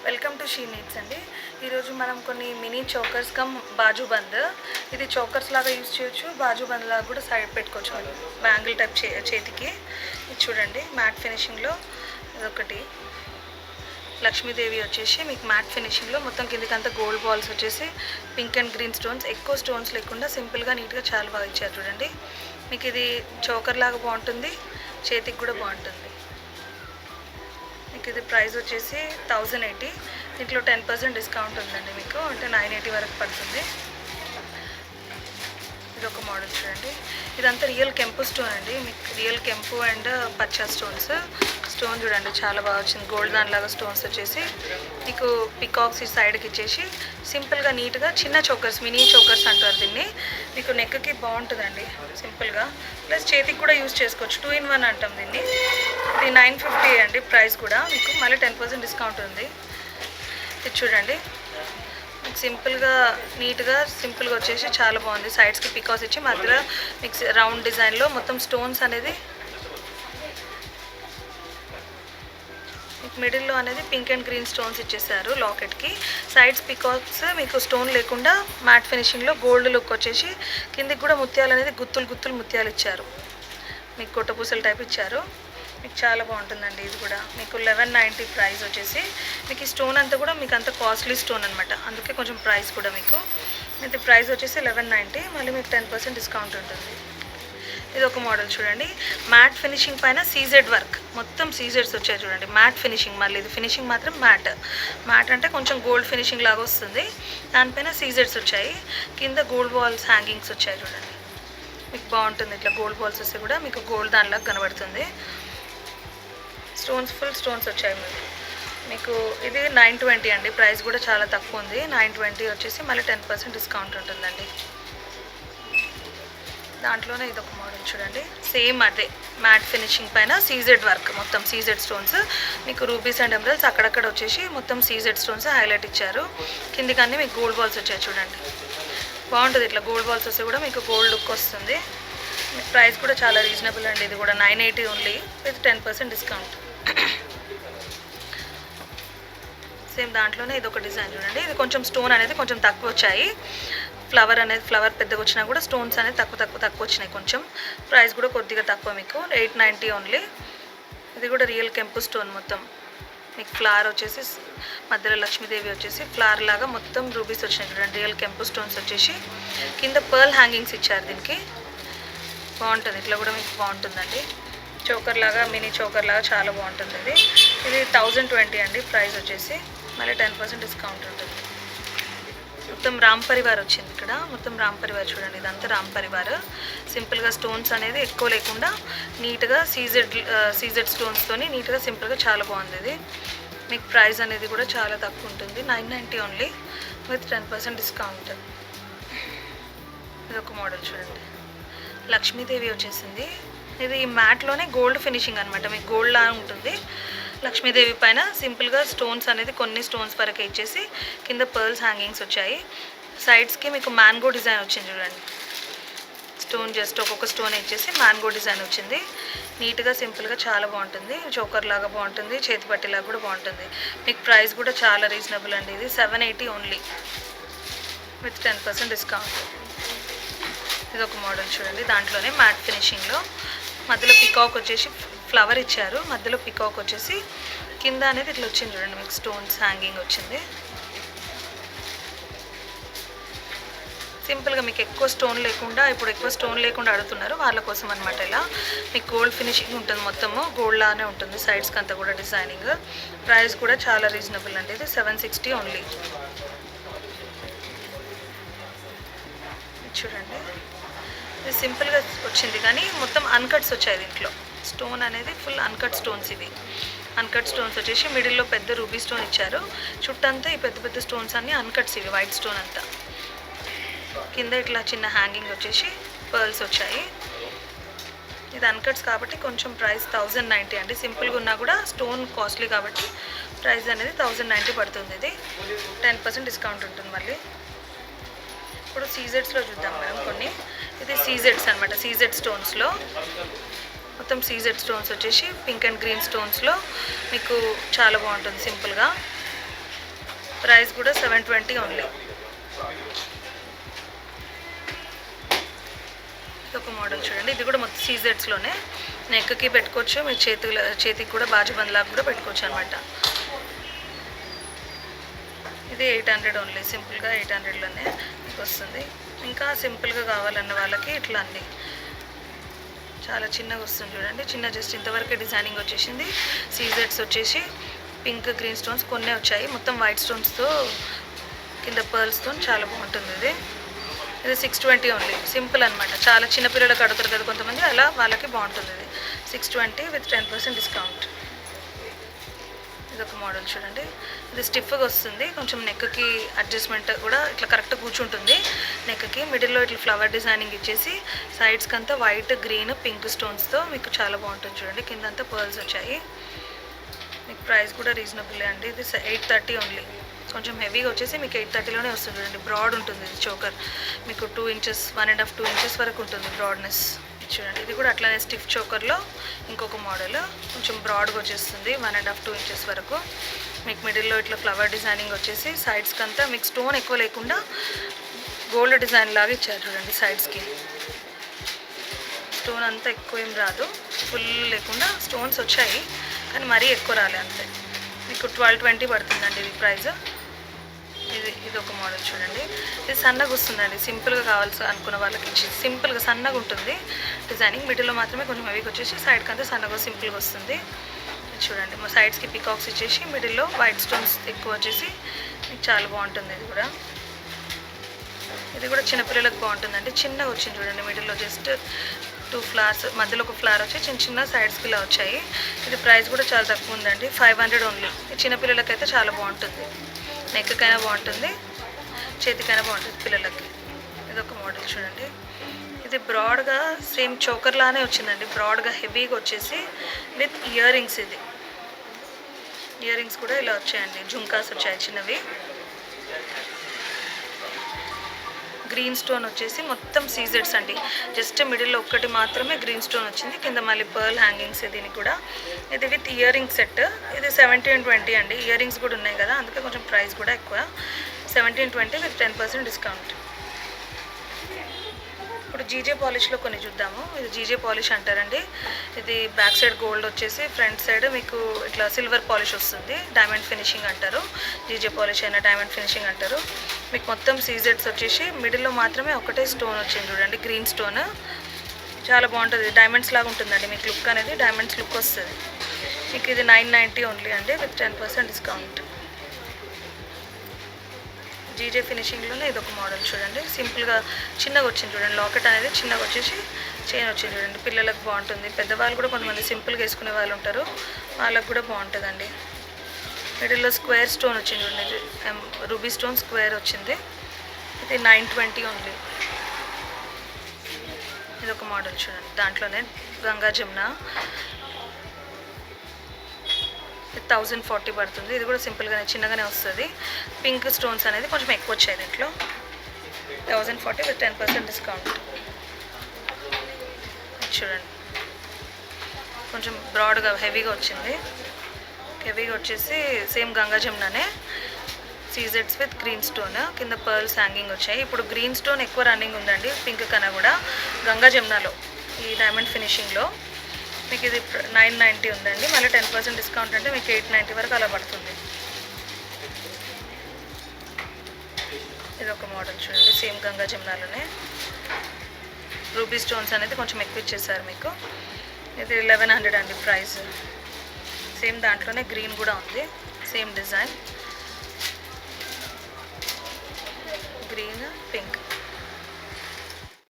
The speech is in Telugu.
వెల్కమ్ టు షీ నీడ్స్ అండి. ఈరోజు మనం కొన్ని మినీ చోకర్స్ కమ్ బాజు బంద్, ఇది చోకర్స్ లాగా యూజ్ చేయొచ్చు, బాజు బంద్ లాగా కూడా సైడ్ పెట్టుకోవచ్చు. బ్యాంగిల్ టైప్ చేతికి ఇది చూడండి, మ్యాట్ ఫినిషింగ్లో ఇదొకటి. లక్ష్మీదేవి వచ్చేసి మీకు మ్యాట్ ఫినిషింగ్లో మొత్తం కిందికంతా గోల్డ్ బాల్స్ వచ్చేసి పింక్ అండ్ గ్రీన్ స్టోన్స్, ఎక్కువ స్టోన్స్ లేకుండా సింపుల్గా నీట్గా చాలా బాగా ఇచ్చారు చూడండి. మీకు ఇది చోకర్ లాగా బాగుంటుంది, చేతికి కూడా బాగుంటుంది. మీకు ఇది ప్రైస్ వచ్చేసి 1080, దీంట్లో 10% డిస్కౌంట్ ఉందండి మీకు, అంటే 980 వరకు పడుతుంది. ఇది ఒక మోడల్ చూడండి, ఇదంతా రియల్ కెంపు స్టోన్ అండి, మీకు రియల్ కెంపు అండ్ పచ్చా స్టోన్ చూడండి చాలా బాగా వచ్చింది. గోల్డ్ దానిలాగా స్టోన్స్ వచ్చేసి మీకు పికాక్స్ ఈ సైడ్కి ఇచ్చేసి సింపుల్గా నీట్గా చిన్న చోకర్స్, మినీ చోకర్స్ అంటారు దీన్ని. మీకు నెక్కి బాగుంటుందండి సింపుల్గా, ప్లస్ చేతికి కూడా యూజ్ చేసుకోవచ్చు. 2 in 1 అంటాం దీన్ని. ఇది 950 అండి ప్రైస్ కూడా, మీకు మళ్ళీ 10% డిస్కౌంట్ ఉంది. ఇది చూడండి సింపుల్గా నీట్గా సింపుల్గా వచ్చేసి చాలా బాగుంది. సైడ్స్కి పికాక్స్ ఇచ్చి మధ్యలో మీకు రౌండ్ డిజైన్లో మొత్తం స్టోన్స్ అనేది, మిడిల్లో అనేది పింక్ అండ్ గ్రీన్ స్టోన్స్ ఇచ్చేసారు లాకెట్కి. సైడ్స్ పికాక్స్ మీకు స్టోన్ లేకుండా మ్యాట్ ఫినిషింగ్లో గోల్డ్ లుక్ వచ్చేసి కిందికి కూడా ముత్యాలు అనేది గుత్తులు ముత్యాలు ఇచ్చారు, మీకు కొట్టపూసల టైప్ ఇచ్చారు. మీకు చాలా బాగుంటుందండి. ఇది కూడా మీకు 1190 ప్రైస్ వచ్చేసి. మీకు ఈ స్టోన్ అంతా కూడా మీకు అంత కాస్ట్లీ స్టోన్ అనమాట, అందుకే కొంచెం ప్రైస్ కూడా మీకు ఇది ప్రైస్ వచ్చేసి 1190, మళ్ళీ మీకు 10% డిస్కౌంట్ ఉంటుంది. ఇది ఒక మోడల్ చూడండి, మ్యాట్ ఫినిషింగ్ పైన సీజెడ్ వర్క్, మొత్తం సీజెడ్స్ వచ్చాయి చూడండి. మ్యాట్ ఫినిషింగ్, మళ్ళీ ఇది ఫినిషింగ్ మాత్రం మ్యాట్ అంటే కొంచెం గోల్డ్ ఫినిషింగ్ లాగా వస్తుంది. దానిపైన సీజెడ్స్ వచ్చాయి, కింద గోల్డ్ బాల్స్ హ్యాంగింగ్స్ వచ్చాయి చూడండి. మీకు బాగుంటుంది, ఇట్లా గోల్డ్ బాల్స్ వస్తే కూడా మీకు గోల్డ్ దానిలాగా కనబడుతుంది. స్టోన్స్ ఫుల్ స్టోన్స్ వచ్చాయి మీకు. ఇది 920 అండి, ప్రైస్ కూడా చాలా తక్కువ ఉంది. 920 వచ్చేసి మళ్ళీ 10% డిస్కౌంట్ ఉంటుందండి. దాంట్లోనే ఇది ఒక మోడల్ చూడండి, సేమ్ అదే మ్యాట్ ఫినిషింగ్ పైన సీజెడ్ వర్క్, మొత్తం సీజెడ్ స్టోన్స్, మీకు రూబీస్ అండ్ ఎమరల్స్ అక్కడక్కడ వచ్చేసి మొత్తం సీజెడ్ స్టోన్స్ హైలైట్ ఇచ్చారు. కిందికన్నీ మీకు గోల్డ్ బాల్స్ వచ్చాయి చూడండి, బాగుంటుంది. ఇట్లా గోల్డ్ బాల్స్ వస్తే కూడా మీకు గోల్డ్ లుక్ వస్తుంది. ప్రైస్ కూడా చాలా రీజనబుల్ అండి, ఇది కూడా 980 ఓన్లీ విత్ 10% డిస్కౌంట్. సేమ్ దాంట్లోనే ఇది ఒక డిజైన్ చూడండి, ఇది కొంచెం స్టోన్ అనేది కొంచెం తక్కువ వచ్చాయి. ఫ్లవర్ పెద్దగా వచ్చినా కూడా స్టోన్స్ అనేది తక్కువ వచ్చినాయి కొంచెం. ప్రైస్ కూడా కొద్దిగా తక్కువ, మీకు 890 ఓన్లీ. ఇది కూడా రియల్ కెంపు స్టోన్, మొత్తం మీకు ఫ్లవర్ వచ్చేసి మధ్యలో లక్ష్మీదేవి వచ్చేసి ఫ్లవర్ లాగా మొత్తం రూబీస్ వచ్చినాయి చూడండి. రియల్ కెంపు స్టోన్స్ వచ్చేసి కింద పర్ల్ హ్యాంగింగ్స్ ఇచ్చారు దీనికి, బాగుంటుంది. ఇట్లా కూడా మీకు బాగుంటుందండి, చోకర్ లాగా, మినీ చోకర్ లాగా చాలా బాగుంటుంది. ఇది 1020 అండి ప్రైస్ వచ్చేసి, మళ్ళీ 10% డిస్కౌంట్ ఉంటుంది. మొత్తం రామ్ పరివార్ వచ్చింది ఇక్కడ, మొత్తం రామ్ పరివార్ చూడండి, ఇదంతా రామ్ పరివార్. సింపుల్గా స్టోన్స్ అనేది ఎక్కువ లేకుండా నీట్గా సీజెడ్ స్టోన్స్తోని నీట్గా సింపుల్గా చాలా బాగుంది. ఇది మీకు ప్రైస్ అనేది కూడా చాలా తక్కువ ఉంటుంది, 990 ఓన్లీ విత్ 10% డిస్కౌంట్. ఇది ఒక మోడల్ చూడండి, లక్ష్మీదేవి వచ్చేసింది. ఇది ఈ మ్యాట్లోనే గోల్డ్ ఫినిషింగ్ అనమాట, మీకు గోల్డ్ లా ఉంటుంది. లక్ష్మీదేవి పైన సింపుల్గా స్టోన్స్ అనేది కొన్ని స్టోన్స్ వరకు ఇచ్చేసి కింద పర్ల్స్ హ్యాంగింగ్స్ వచ్చాయి. సైడ్స్కి మీకు మ్యాంగో డిజైన్ వచ్చింది చూడండి, స్టోన్ జస్ట్ ఒక్కొక్క స్టోన్ ఇచ్చేసి మ్యాంగో డిజైన్ వచ్చింది. నీట్గా సింపుల్గా చాలా బాగుంటుంది, చోకర్ లాగా బాగుంటుంది, చేతి పట్టిలాగా కూడా బాగుంటుంది. మీకు ప్రైస్ కూడా చాలా రీజనబుల్ అండి, ఇది 780 ఓన్లీ విత్ 10% డిస్కౌంట్. ఇది ఒక మోడల్ చూడండి, దాంట్లోనే మ్యాట్ ఫినిషింగ్లో మధ్యలో పికాక్ వచ్చేసి ఫ్లవర్ ఇచ్చారు, మధ్యలో పికాక్ వచ్చేసి కింద అనేది ఇట్లా వచ్చింది చూడండి, మీకు స్టోన్స్ హ్యాంగింగ్ వచ్చింది. సింపుల్గా మీకు ఎక్కువ స్టోన్ లేకుండా అడుగుతున్నారు వాళ్ళ కోసం అనమాట. ఇలా మీకు గోల్డ్ ఫినిషింగ్ ఉంటుంది, మొత్తము గోల్డ్ లానే ఉంటుంది, సైడ్స్కి అంతా కూడా డిజైనింగ్. ప్రైస్ కూడా చాలా రీజనబుల్ అండి, ఇది 760 ఓన్లీ. చూడండి ఇది సింపుల్గా వచ్చింది కానీ మొత్తం అన్కట్స్ వచ్చాయి దీంట్లో. స్టోన్ అనేది ఫుల్ అన్కట్ స్టోన్స్, ఇవి అన్కట్ స్టోన్స్ వచ్చేసి మిడిల్లో పెద్ద రూబీ స్టోన్ ఇచ్చారు, చుట్టంతా ఈ పెద్ద స్టోన్స్ అన్నీ అన్కట్స్, ఇవి వైట్ స్టోన్ అంతా. కింద ఇట్లా చిన్న హ్యాంగింగ్ వచ్చేసి పర్ల్స్ వచ్చాయి. ఇది అన్కట్స్ కాబట్టి కొంచెం ప్రైస్ 1090 అండి. సింపుల్గా ఉన్నా కూడా స్టోన్ కాస్ట్లీ కాబట్టి ప్రైస్ అనేది 1090 పడుతుంది. ఇది 10% డిస్కౌంట్ ఉంటుంది. మళ్ళీ ఇప్పుడు సీజెడ్స్లో చూద్దాం మేడం కొన్ని. ఇది సీజెడ్స్ అనమాట, సీజెడ్ స్టోన్స్లో మొత్తం సీజెడ్ స్టోన్స్ వచ్చేసి పింక్ అండ్ గ్రీన్ స్టోన్స్లో మీకు చాలా బాగుంటుంది సింపుల్గా. ప్రైస్ కూడా 720 ఓన్లీ. ఒక మోడల్ చూడండి, ఇది కూడా మొత్తం సీజెడ్స్లోనే. నెక్కి పెట్టుకోవచ్చు, మీ చేతికి కూడా బాజుబంద్లాగా కూడా పెట్టుకోవచ్చు అనమాట. ఇది 800 ఓన్లీ, సింపుల్గా 800లోనే మీకు వస్తుంది. ఇంకా సింపుల్గా కావాలన్న వాళ్ళకి ఇట్లా అన్నీ చాలా చిన్నగా వస్తుంది చూడండి. చిన్న జస్ట్ ఇంతవరకే డిజైనింగ్ వచ్చేసింది. సీజెడ్స్ వచ్చేసి పింక్ గ్రీన్ స్టోన్స్ కొన్నే వచ్చాయి, మొత్తం వైట్ స్టోన్స్తో కింద పర్ల్స్తో చాలా బాగుంటుంది. ఇది 620 ఓన్లీ, సింపుల్ అనమాట. చాలా చిన్నపిల్లలకు అడుగుతారు కదా కొంతమంది, అలా వాళ్ళకి బాగుంటుంది. ఇది 620 విత్ 10% డిస్కౌంట్. ఇది ఒక మోడల్ చూడండి, ఇది స్టిఫ్గా వస్తుంది. కొంచెం నెక్కి అడ్జస్ట్మెంట్ కూడా ఇట్లా కరెక్ట్ కూర్చుంటుంది. నెక్కి మిడిల్లో ఇట్లా ఫ్లవర్ డిజైనింగ్ ఇచ్చేసి సైడ్స్కి అంతా వైట్ గ్రీన్ పింక్ స్టోన్స్తో మీకు చాలా బాగుంటుంది చూడండి. కింద అంతా పర్ల్స్ వచ్చాయి. మీకు ప్రైస్ కూడా రీజనబుల్ అండి. ఇది 830 ఓన్లీ. కొంచెం హెవీగా వచ్చేసి మీకు 830లోనే వస్తుంది చూడండి. బ్రాడ్ ఉంటుంది ఇది చోకర్, మీకు 2 ఇంచెస్ 1.5 2 ఇంచెస్ వరకు ఉంటుంది బ్రాడ్నెస్ చూడండి. ఇది కూడా అట్లానే స్టిఫ్ చోకర్లో ఇంకొక మోడల్, కొంచెం బ్రాడ్గా వచ్చేస్తుంది 1.5 2 ఇంచెస్ వరకు. మీకు మిడిల్లో ఇట్లా ఫ్లవర్ డిజైనింగ్ వచ్చేసి సైడ్స్కి అంతా మీకు స్టోన్ ఎక్కువ లేకుండా గోల్డ్ డిజైన్ లాగా ఇచ్చారు చూడండి. సైడ్స్కి స్టోన్ అంతా ఎక్కువ ఏం రాదు, ఫుల్ లేకుండా స్టోన్స్ వచ్చాయి కానీ మరీ ఎక్కువ రాలే అంతే. మీకు 1220 పడుతుందండి ఇది ప్రైస్. ఇది ఒక మోడల్ చూడండి, ఇది సన్నగా వస్తుందండి. సింపుల్గా కావాల్సి అనుకున్న వాళ్ళకి సింపుల్గా సన్నగా ఉంటుంది డిజైనింగ్. మిడిల్లో మాత్రమే కొంచెం హెవీగా వచ్చేసి సైడ్కి అంతా సన్నగా సింపుల్గా వస్తుంది చూడండి. మా సైడ్స్కి పికాక్స్ ఇచ్చేసి మిడిల్లో వైట్ స్టోన్స్ ఎక్కువ వచ్చేసి మీకు చాలా బాగుంటుంది. ఇది కూడా చిన్నపిల్లలకు బాగుంటుందండి. చిన్నగా వచ్చింది చూడండి, మిడిల్లో జస్ట్ 2 ఫ్లవర్స్, మధ్యలో ఒక ఫ్లవర్ వచ్చి చిన్న చిన్న సైడ్స్కి ఇలా వచ్చాయి. ఇది ప్రైస్ కూడా చాలా తక్కువ ఉందండి, 500 ఓన్లీ. చిన్నపిల్లలకైతే చాలా బాగుంటుంది, నెక్కైనా బాగుంటుంది, చేతికైనా బాగుంటుంది పిల్లలకి. ఇది ఒక మోడల్ చూడండి, ఇది బ్రాడ్గా సేమ్ చోకర్ లానే వచ్చిందండి. బ్రాడ్గా హెవీగా వచ్చేసి విత్ ఇయర్ రింగ్స్. ఇది ఇయర్ రింగ్స్ కూడా ఇలా వచ్చాయండి, జుంకాస్ వచ్చాయి చిన్నవి. గ్రీన్ స్టోన్ వచ్చేసి మొత్తం సీజెడ్స్ అండి. జస్ట్ మిడిల్లో ఒక్కటి మాత్రమే గ్రీన్ స్టోన్ వచ్చింది, కింద మళ్ళీ పర్ల్ హ్యాంగింగ్స్. దీనికి కూడా ఇది విత్ ఇయర్ రింగ్ సెట్. ఇది 1720 అండి. ఇయర్ రింగ్స్ కూడా ఉన్నాయి కదా, అందుకే కొంచెం ప్రైస్ కూడా ఎక్కువ. 1720 విత్ 10% డిస్కౌంట్. ఇప్పుడు జీజే పాలిష్లో కొన్ని చూద్దాము. ఇది జీజే పాలిష్ అంటారండి. ఇది బ్యాక్ సైడ్ గోల్డ్ వచ్చేసి ఫ్రంట్ సైడ్ మీకు ఇట్లా సిల్వర్ పాలిష్ వస్తుంది. డైమండ్ ఫినిషింగ్ అంటారు, జీజే పాలిష్ అయినా డైమండ్ ఫినిషింగ్ అంటారు. మీకు మొత్తం సీజెడ్స్ వచ్చేసి మిడిల్లో మాత్రమే ఒకటే స్టోన్ వచ్చింది చూడండి, గ్రీన్ స్టోన్. చాలా బాగుంటుంది, డైమండ్స్ లాగా ఉంటుందండి. మీకు లుక్ అనేది డైమండ్స్ లుక్ వస్తుంది. మీకు ఇది 990 ఓన్లీ అండి విత్ 10% డిస్కౌంట్. జీజే ఫినిషింగ్లోనే ఇది ఒక మోడల్ చూడండి, సింపుల్గా చిన్నగా వచ్చింది చూడండి. లాకెట్ అనేది చిన్నగా వచ్చేసి చైన్ వచ్చింది చూడండి. పిల్లలకు బాగుంటుంది, పెద్దవాళ్ళు కూడా కొంతమంది సింపుల్గా వేసుకునే వాళ్ళు ఉంటారు, వాళ్ళకు కూడా బాగుంటుందండి. మిడిల్లో స్క్వేర్ స్టోన్ వచ్చింది చూడండి, రూబీ స్టోన్ స్క్వేర్ వచ్చింది. ఇది 920 ఓన్లీ. ఇది ఒక మోడల్ చూడండి, దాంట్లోనే గంగా జమున 1040 పడుతుంది. ఇది కూడా సింపుల్గానే చిన్నగానే వస్తుంది. పింక్ స్టోన్స్ అనేది కొంచెం ఎక్కువ వచ్చాయి దీంట్లో. 1040 విత్ 10% డిస్కౌంట్. చూడండి కొంచెం బ్రాడ్గా హెవీగా వచ్చింది. హెవీగా వచ్చేసి సేమ్ గంగా జముననే సీజెడ్స్ విత్ గ్రీన్ స్టోన్, కింద పర్ల్స్ హ్యాంగింగ్ వచ్చాయి. ఇప్పుడు గ్రీన్ స్టోన్ ఎక్కువ రన్నింగ్ ఉందండి పింక్ కన్నా కూడా. గంగా జమునలో ఈ డైమండ్ ఫినిషింగ్లో మీకు ఇది 990 ఉందండి. మళ్ళీ 10% డిస్కౌంట్ అంటే మీకు 890 వరకు అలా పడుతుంది. ఇది ఒక మోడల్ చూడండి, సేమ్ గంగా జమునలోనే రూబీ స్టోన్స్ అనేది కొంచెం ఎక్కువ ఇచ్చేసారు మీకు. ఇది 1100 అండి ప్రైస్. సేమ్ దాంట్లోనే గ్రీన్ కూడా ఉంది, సేమ్ డిజైన్, గ్రీన్ పింక్.